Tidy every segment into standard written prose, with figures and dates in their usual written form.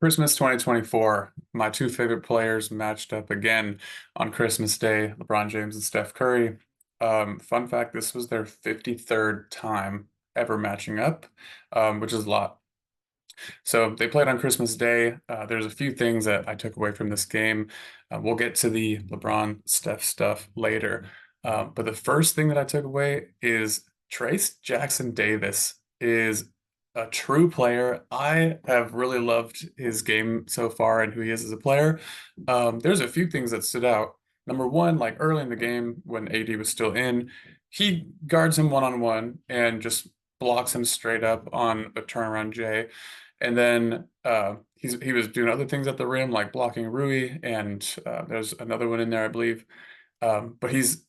Christmas 2024, my two favorite players matched up again on Christmas Day, LeBron James and Steph Curry. Fun fact, this was their 53rd time ever matching up, which is a lot. So they played on Christmas Day. There's a few things that I took away from this game. We'll get to the LeBron Steph stuff later. But the first thing that I took away is Trace Jackson Davis is a true player. I have really loved his game so far and who he is as a player. There's a few things that stood out. Number one, like early in the game when AD was still in, he guards him one-on-one and just blocks him straight up on a turnaround J. And then he was doing other things at the rim, like blocking Rui, and there's another one in there, I believe. But he's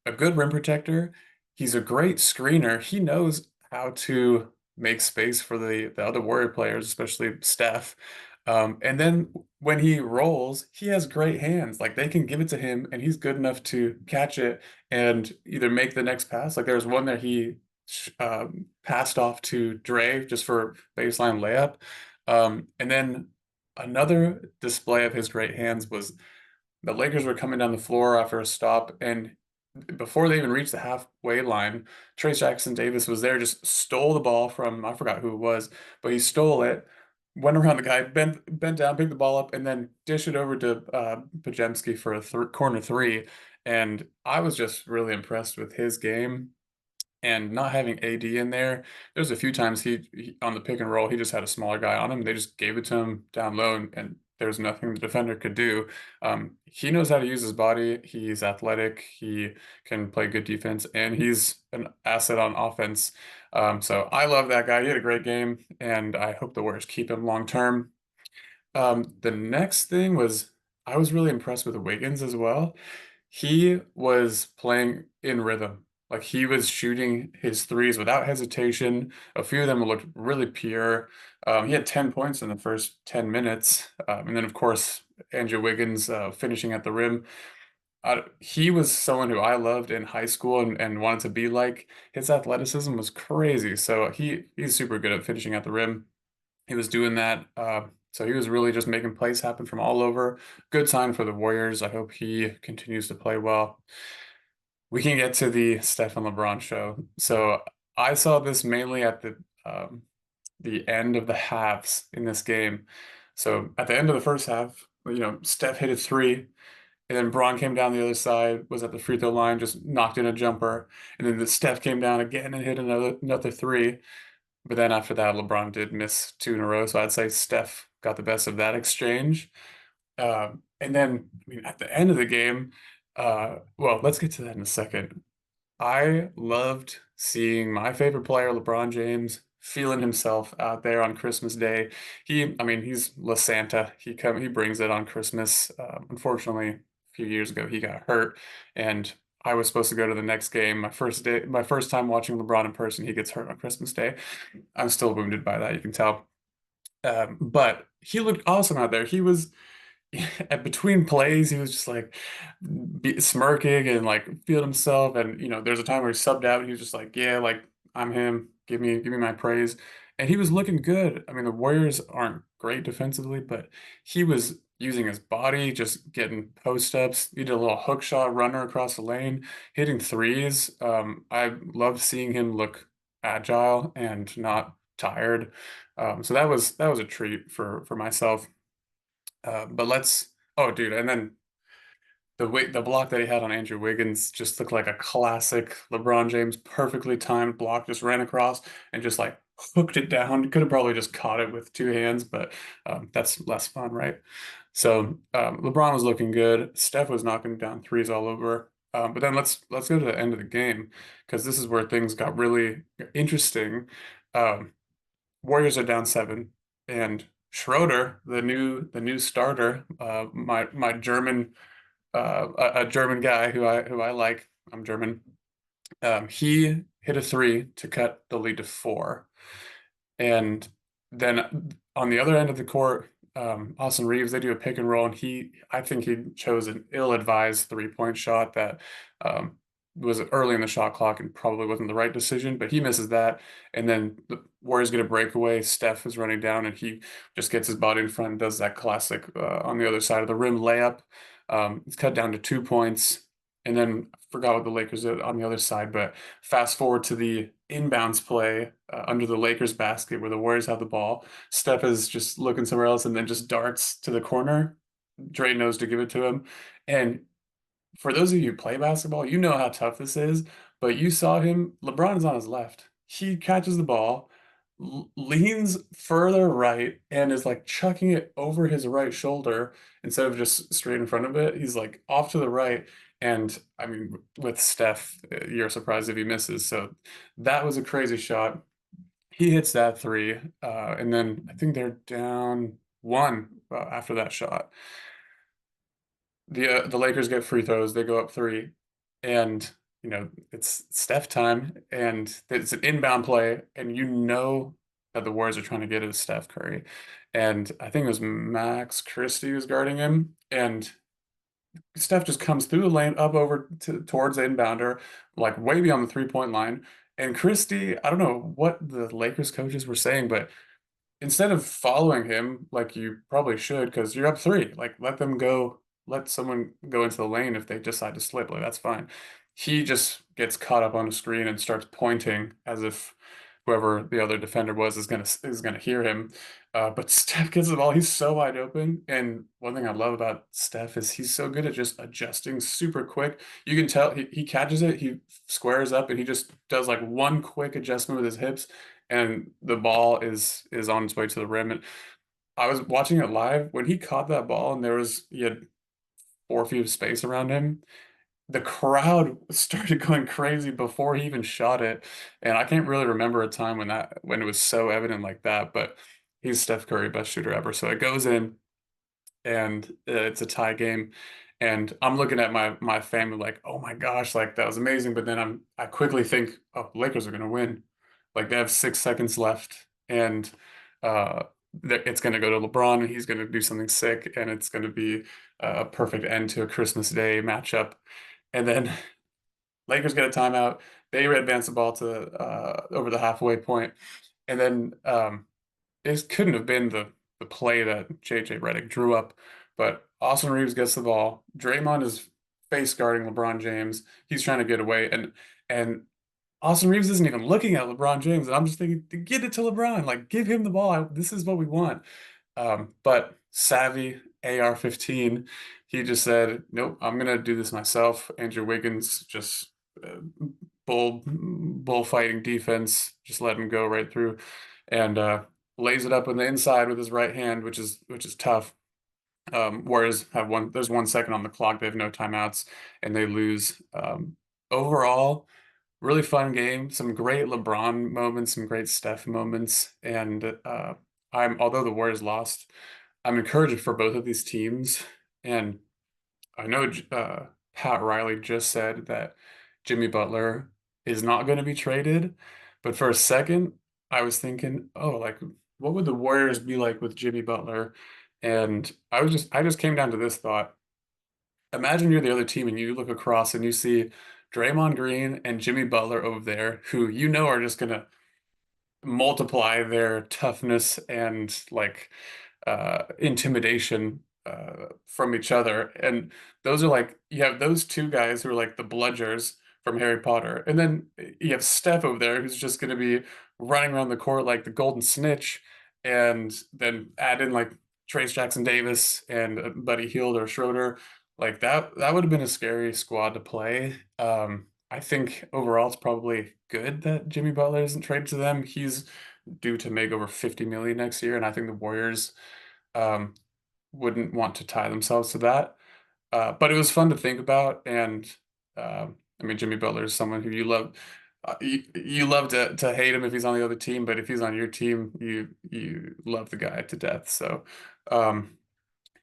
a good rim protector. He's a great screener. He knows how to make space for the other Warrior players, especially Steph. And then when he rolls, he has great hands. Like they can give it to him, and he's good enough to catch it and either make the next pass. Like there was one that he passed off to Dre just for baseline layup. And then another display of his great hands was the Lakers were coming down the floor after a stop, and before they even reached the halfway line, Trace Jackson Davis was there, just stole the ball from I forgot who it was, but he stole it, went around the guy, bent down, picked the ball up, and then dished it over to Pajemski for a corner three. And I was just really impressed with his game. And not having AD in there, there's a few times he on the pick and roll, he just had a smaller guy on him. They just gave it to him down low, and there's nothing the defender could do. He knows how to use his body. He's athletic. He can play good defense, and he's an asset on offense. So I love that guy. He had a great game, and I hope the Warriors keep him long term. The next thing was I was really impressed with Wiggins as well. He was playing in rhythm. Like he was shooting his threes without hesitation. A few of them looked really pure. He had 10 points in the first 10 minutes. And then, of course, Andrew Wiggins finishing at the rim. He was someone who I loved in high school and wanted to be like. His athleticism was crazy. So he's super good at finishing at the rim. He was doing that. So he was really just making plays happen from all over. Good sign for the Warriors. I hope he continues to play well. We can get to the Steph and LeBron show. So I saw this mainly at the end of the halves in this game. So at the end of the first half, Steph hit a three, and then Braun came down the other side, was at the free throw line, just knocked in a jumper, and then the Steph came down again and hit another three. But then after that, LeBron did miss two in a row. So I'd say Steph got the best of that exchange. And then, I mean, at the end of the game, well, let's get to that in a second. I loved seeing my favorite player, LeBron James, feeling himself out there on Christmas Day. I mean, he's La Santa. He brings it on Christmas. Unfortunately, a few years ago, he got hurt, and I was supposed to go to the next game. My first time watching LeBron in person, he gets hurt on Christmas Day. I'm still wounded by that, you can tell. But he looked awesome out there. He was between plays, he was just like smirking and like feeling himself. And there's a time where he subbed out. And he was just like, "Yeah, like I'm him. Give me my praise." And he was looking good. I mean, the Warriors aren't great defensively, but he was using his body, just getting post ups. He did a little hook shot runner across the lane, hitting threes. I loved seeing him look agile and not tired. So that was a treat for myself. But oh, dude, and then the block that he had on Andrew Wiggins just looked like a classic LeBron James perfectly timed block, just ran across and just like hooked it down. Could have probably just caught it with two hands, but that's less fun, right? So LeBron was looking good. Steph was knocking down threes all over. But then let's go to the end of the game because this is where things got really interesting. Um, Warriors are down seven, and Schroeder, the new starter, my German, a German guy who I like. I'm German. He hit a three to cut the lead to four, and then on the other end of the court, Austin Reeves, they do a pick and roll, and I think he chose an ill-advised three-point shot that um, was early in the shot clock and probably wasn't the right decision, but he misses that. And then the Warriors get a breakaway. Steph is running down and he just gets his body in front and does that classic on the other side of the rim layup. It's cut down to 2 points. And then I forgot what the Lakers did on the other side, but fast forward to the inbounds play under the Lakers basket where the Warriors have the ball. Steph is just looking somewhere else and then just darts to the corner. Dre knows to give it to him. And for those of you who play basketball, you know how tough this is, but you saw him, LeBron is on his left. He catches the ball, leans further right, and is like chucking it over his right shoulder instead of just straight in front of it. He's like off to the right. And I mean, with Steph, you're surprised if he misses. So that was a crazy shot. He hits that three, and then I think they're down one after that shot. The Lakers get free throws. They go up three, and it's Steph time, and it's an inbound play, and you know that the Warriors are trying to get it to Steph Curry, and I think it was Max Christie who's guarding him, and Steph just comes through the lane up over towards the inbounder, like way beyond the 3-point line, and Christie, I don't know what the Lakers coaches were saying, but instead of following him like you probably should, because you're up three, like let them go, let someone go into the lane if they decide to slip, like that's fine. He just gets caught up on the screen and starts pointing as if whoever the other defender was is gonna hear him. But Steph gets the ball. He's so wide open. And one thing I love about Steph is he's so good at just adjusting super quick. You can tell he catches it, he squares up, and he just does like one quick adjustment with his hips, and the ball is on its way to the rim. And I was watching it live when he caught that ball, and he had 4 feet of space around him. The crowd started going crazy before he even shot it, and I can't really remember a time when it was so evident like that. But he's Steph Curry, best shooter ever. So it goes in, and it's a tie game. And I'm looking at my family like, oh my gosh, like that was amazing. But then I quickly think, oh, Lakers are gonna win. Like they have 6 seconds left, and uh, it's gonna go to LeBron, and he's gonna do something sick, and it's gonna be a perfect end to a Christmas Day matchup. And then Lakers get a timeout. They advance the ball to over the halfway point, and then this couldn't have been the play that JJ Redick drew up, but Austin Reeves gets the ball. Draymond is face guarding LeBron James. He's trying to get away, and Austin Reeves isn't even looking at LeBron James, and I'm just thinking, get it to LeBron, like give him the ball. This is what we want. But savvy AR-15, he just said, nope, I'm gonna do this myself. Andrew Wiggins just uh, bullfighting defense, just let him go right through, and lays it up on the inside with his right hand, which is tough. Warriors there's 1 second on the clock. They have no timeouts, and they lose. Overall, really fun game. Some great LeBron moments, some great Steph moments, and although the Warriors lost, I'm encouraged for both of these teams. And I know Pat Riley just said that Jimmy Butler is not going to be traded, but for a second, I was thinking, oh, like what would the Warriors be like with Jimmy Butler? And I just came down to this thought. Imagine you're the other team and you look across and you see Draymond Green and Jimmy Butler over there, who you know are just gonna multiply their toughness and like intimidation from each other. And those are like you have those two guys who are like the bludgers from Harry Potter, and then you have Steph over there who's just gonna be running around the court like the golden snitch, and then add in like Trace Jackson Davis and Buddy Hield or Schroeder. Like that would have been a scary squad to play. I think overall it's probably good that Jimmy Butler isn't traded to them. He's due to make over 50 million next year, and I think the Warriors um, wouldn't want to tie themselves to that. But it was fun to think about, and I mean Jimmy Butler is someone who you love. You love to hate him if he's on the other team, but if he's on your team, you love the guy to death. So um,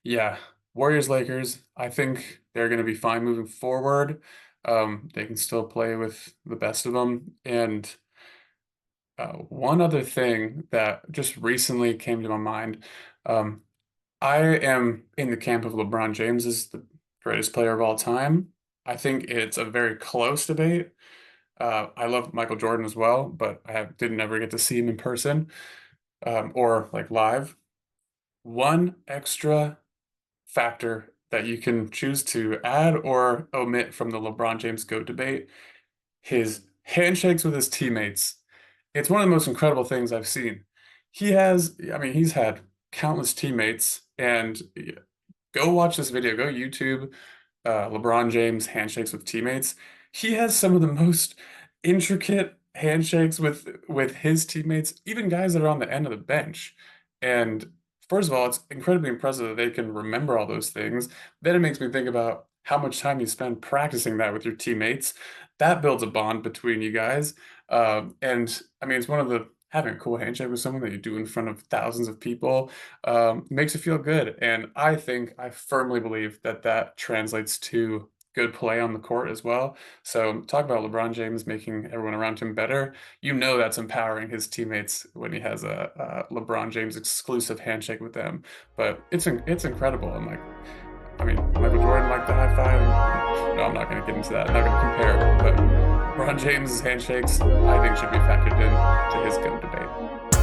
yeah, Warriors Lakers. I think they're going to be fine moving forward. They can still play with the best of them. And one other thing that just recently came to my mind, um, I am in the camp of LeBron James as the greatest player of all time. I think it's a very close debate. I love Michael Jordan as well, but didn't ever get to see him in person, or like live. One extra factor that you can choose to add or omit from the LeBron James GOAT debate: his handshakes with his teammates. It's one of the most incredible things I've seen. I mean, he's had countless teammates, and go watch this video, go YouTube LeBron James handshakes with teammates. He has some of the most intricate handshakes with his teammates, even guys that are on the end of the bench. And first of all, it's incredibly impressive that they can remember all those things. Then it makes me think about how much time you spend practicing that with your teammates. That builds a bond between you guys. And I mean, it's one of the having a cool handshake with someone that you do in front of thousands of people makes you feel good. And I firmly believe that that translates to good play on the court as well. So talk about LeBron James making everyone around him better. You know that's empowering his teammates when he has a LeBron James exclusive handshake with them. But it's incredible. And like, I mean, Michael Jordan like the high five. No, I'm not going to get into that. I'm not going to compare. But LeBron James's handshakes, I think, should be factored in to his GOAT debate.